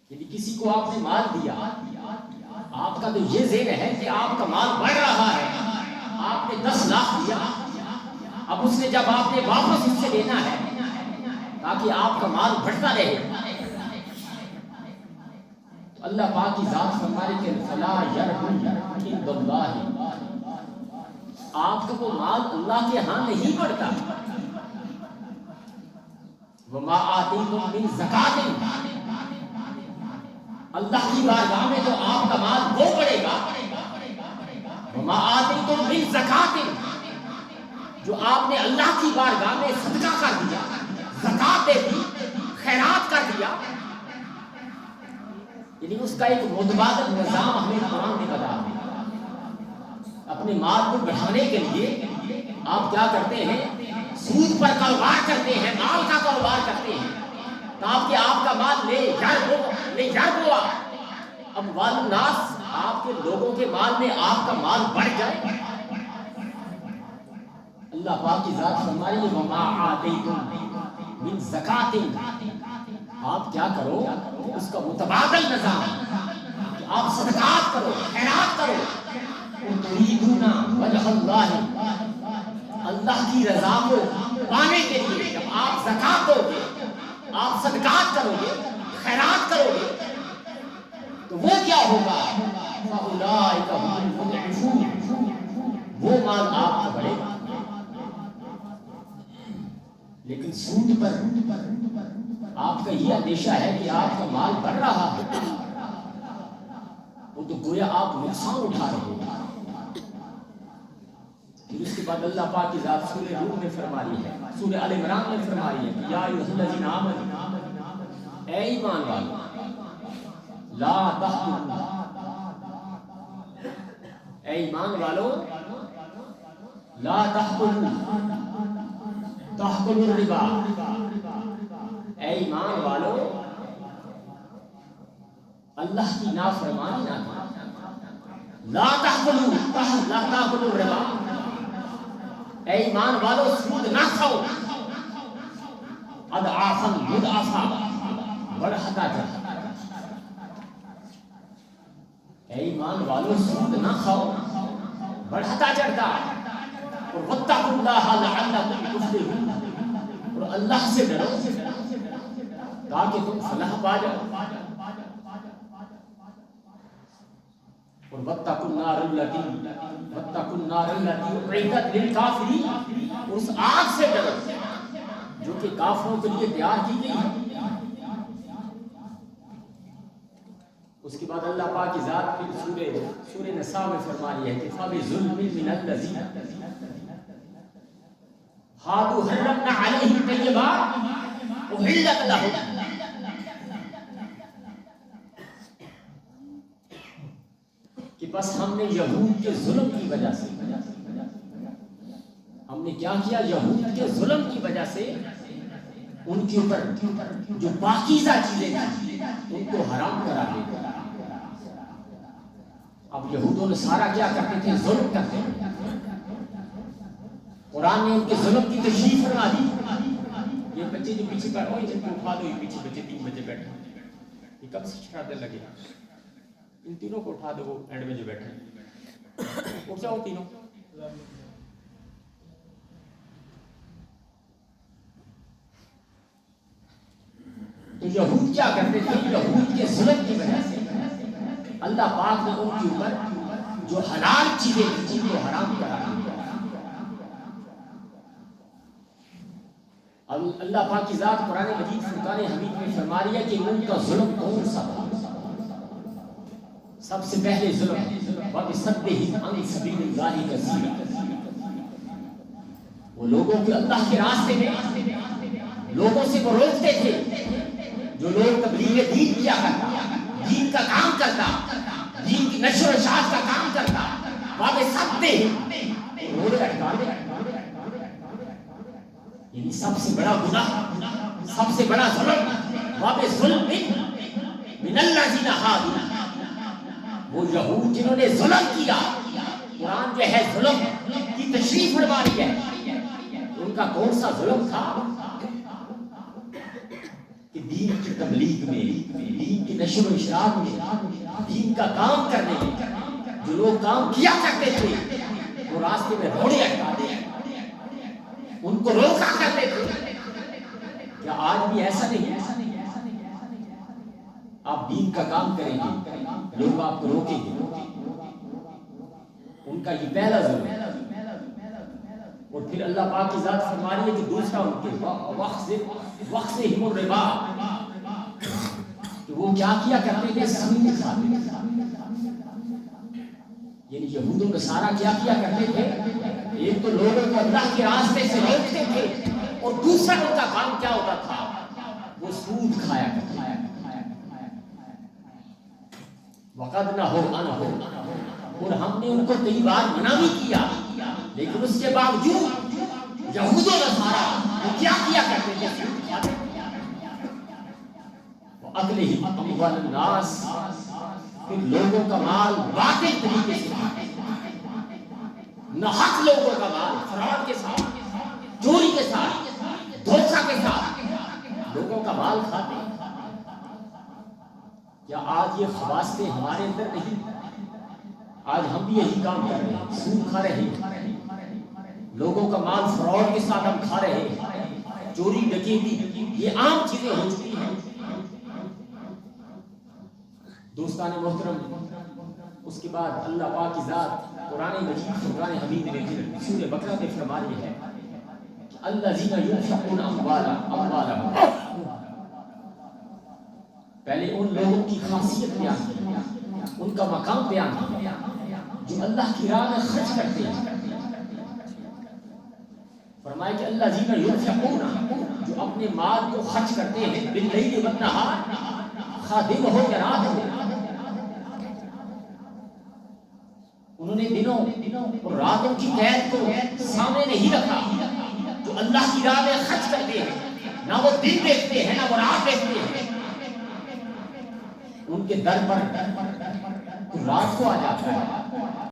یعنی کسی کو آپ نے مال دیا، آپ کا تو یہ ذہن ہے کہ آپ کا مال بڑھ رہا ہے، آپ نے 10 لاکھ دیا، اب اس نے جب آپ نے واپس اس سے لینا ہے تاکہ آپ کا مال بڑھتا رہے، اللہ پاک کی ذات فرمائے کہ فلا یرحم عند اللہ، آپ کا وہ مال اللہ کے ہاں نہیں بڑھتا. وما آتیتم من زکات، اللہ کی بارگاہ میں تو آپ کا مال وہ بڑھے گا. وما آتیتم من زکات، جو آپ نے اللہ کی بارگاہ میں صدقہ کر دیا، زکات دے دی، خیرات کر دیا، یعنی اس کا ایک متبادل نظام ہمیں قرآن نے بتا دیا. اپنے مال کو بڑھانے کے لیے آپ کیا کرتے ہیں؟ سود پر کاروبار کرتے ہیں، مال کا کاروبار کرتے ہیں تاکہ آپ کا مال لے یربو اموال الناس، آپ کے لوگوں کے مال میں آپ کا مال بڑھ جائے. اللہ پاک کی ذات فرمائی ہے وما آتیتم من زکات، آپ کیا کرو اس کا متبادل نظام کہ آپ صدقات کرو، خیرات کرو. تريدون وجه اللہ، اللہ کی رضا کو پانے کے لیے جب آپ زکات دو گے، آپ صدقات کرو گے، خیرات کرو گے، تو وہ کیا ہوگا؟ فاولئک هم المضعفون، وہ مال آپ کا بڑھے گا. لیکن سود پر آپ کا یہ اندیشہ ہے کہ آپ کا مال بڑھ رہا ہے، وہ تو گویا آپ نقصان اٹھا رہے ہیں. پھر اس کے بعد اللہ پاک کی ذات سورہ روم میں فرمائی ہے، سورہ آل عمران میں فرمائی ہے کہ یا ایھا الذین آمنوا، اے ایمان والو، لا تحقروا، اے ایمان والو، لا تحقروا تحقروا الربا، اے ایمان والو اللہ کی نافرمانی نہ کرو. لا تحقروا الربا، اے ایمان والو سود نہ کھاؤ. اضعافا مضاعفا، بڑھتا جاتا. اے ایمان والو سود نہ کھاؤ، بڑھتا چڑھتا. اور واتقوا اللہ لعلکم تفلحون، اور اللہ سے ڈرو تاکہ تم فلاح پا جاؤ. اور واتقوا النار التي اعدت للکافرین، اس آگ سے ڈرو جو کہ کافروں کے لیے تیار کی گئی ہے. اس کے بعد اللہ پاک کی ذات پھر سورہ نساء میں فرمائی ہے کہ فَبِظُلْمٍ مِّنَ الَّذِينَ هَادُوا حَرَّمْنَا عَلَيْهِمْ طَيِّبَاتٍ أُحِلَّتْ لَهُمْ، کہ بس ہم نے یہود کے ظلم کی وجہ سے، ہم نے کیا کیا؟ یہود کے ظلم کی وجہ سے ان کے اوپر جو پاکیزہ چیزیں تھیں ان کو حرام کرا دیا. اب یہود و نصارہ کیا کرتے تھے؟ ظلم کرتے تھے. قرآن نے ان کے ظلم کی تشریح فرما دی. یہ بچے جو پیچھے بیٹھے ہوئے جن کو اٹھا دو، یہ پیچھے بچے 3 بچے بیٹھے ہیں، یہ کب سے شرارتیں لگے؟ ان تینوں کو اٹھا دو، وہ اینڈ میں جو بیٹھے ہیں اٹھ جاؤ تینوں. تو یہود کیا کرتے تھے؟ یہود کے ظلم کی وجہ سے اللہ پاک نے ان کے اوپر جو حلال چیزیں تھیں جن کو حرام کرا دیا. اللہ پاک کی ذات قرآن مجید فرقان حمید میں فرما رہی ہے کہ ان کا ظلم کون سا تھا؟ سب سے پہلے ظلم وَبِصَدِّهِمْ عَنْ سَبِيلِ اللَّهِ كَثِيرًا، وہ لوگوں کے اللہ کے راستے میں لوگوں سے وہ روکتے تھے. جو لوگ تبلیغ دین کیا کرتا، دین کا کام کرتا، دین کی نشر و اشاعت کا کام کرتا، وَبِصَدِّهِمْ روڑے اٹکا دے. یعنی سب سے بڑا گناہ، سب سے بڑا ظلم وَبِظُلْمٍ مِّنَ الَّذِينَ هَادُوا، وہ یہود جنہوں نے ظلم کیا. قرآن جو ہے ظلم کی تشریح فرما رہی ہے. ان کا کون سا ظلم تھا؟ کہ دین کی تبلیغ میں، دین کی نشر و اشاعت میں، دین کا کام کرنے میں جو لوگ کام کیا کرتے تھے وہ راستے میں روڑے اٹکا دے، ان کو روکا کرتے تھے. کیا آج بھی ایسا نہیں ہے؟ آپ دین کا کام کریں گے، لوگ آپ کو روکیں گے. ان کا یہ پہلا ظلم ہے. اور پھر اللہ پاک کی ذات فرما رہی ہے کہ دوسرا ان کے وقت سے ہم الربا، کہ وہ کیا کیا کرتے تھے؟ سود کھاتے تھے. یعنی یہود و نصارہ کیا کرتے تھے؟ ایک تو لوگوں کو اللہ کے راستے سے روکتے تھے، اور دوسرا ان کا کام کیا ہوتا تھا؟ وہ سود کھایا کرتے تھے. وقد نہ ہو ان ہو، اور ہم نے ان کو کئی بار منع بھی کیا، لیکن اس کے باوجود یہود و نصارہ وہ کیا کرتے تھے؟ سود کھاتے تھے. وَأَكْلِهِمْ أَمْوَالَ النَّاسِ، پھر لوگوں کا مال باطل طریقے سے کھاتے تھے، ناحق لوگوں کا مال فراڈ کے ساتھ، چوری کے ساتھ، دھوکہ کے ساتھ لوگوں کا مال کھاتے. کیا آج یہ خواستیں ہمارے اندر نہیں؟ آج ہم بھی یہی کام کر رہے ہیں، سود کھا رہے ہیں، لوگوں کا مال فراڈ کے ساتھ ہم کھا رہے ہیں، چوری ڈکیتی یہ عام چیزیں ہو چکی ہیں. دوستان محترم، اس کے بعد اللہ پاک کی ذات قرآن مجید فرقان حمید میں سورہ بقرہ میں فرما رہی ہے کہ الذین ينفقون اموالهم، پہلے ان لوگوں کی خاصیت بیان کی، ان کا مقام بیان کیا جو اللہ کی راہ میں خرچ کرتے ہیں. فرمایا کہ الذین ينفقون، جو اپنے مال کو خرچ کرتے ہیں، باللیل والنہار، خواہ دن ہو یا رات ہو. انہوں نے دنوں اور راتوں کی قید کو سامنے نہیں رکھا. جو اللہ کی راہ میں خرچ کرتے ہیں، نہ وہ دن دیکھتے ہیں نہ وہ رات دیکھتے ہیں. ان کے در پر رات کو آ جاتا ہے،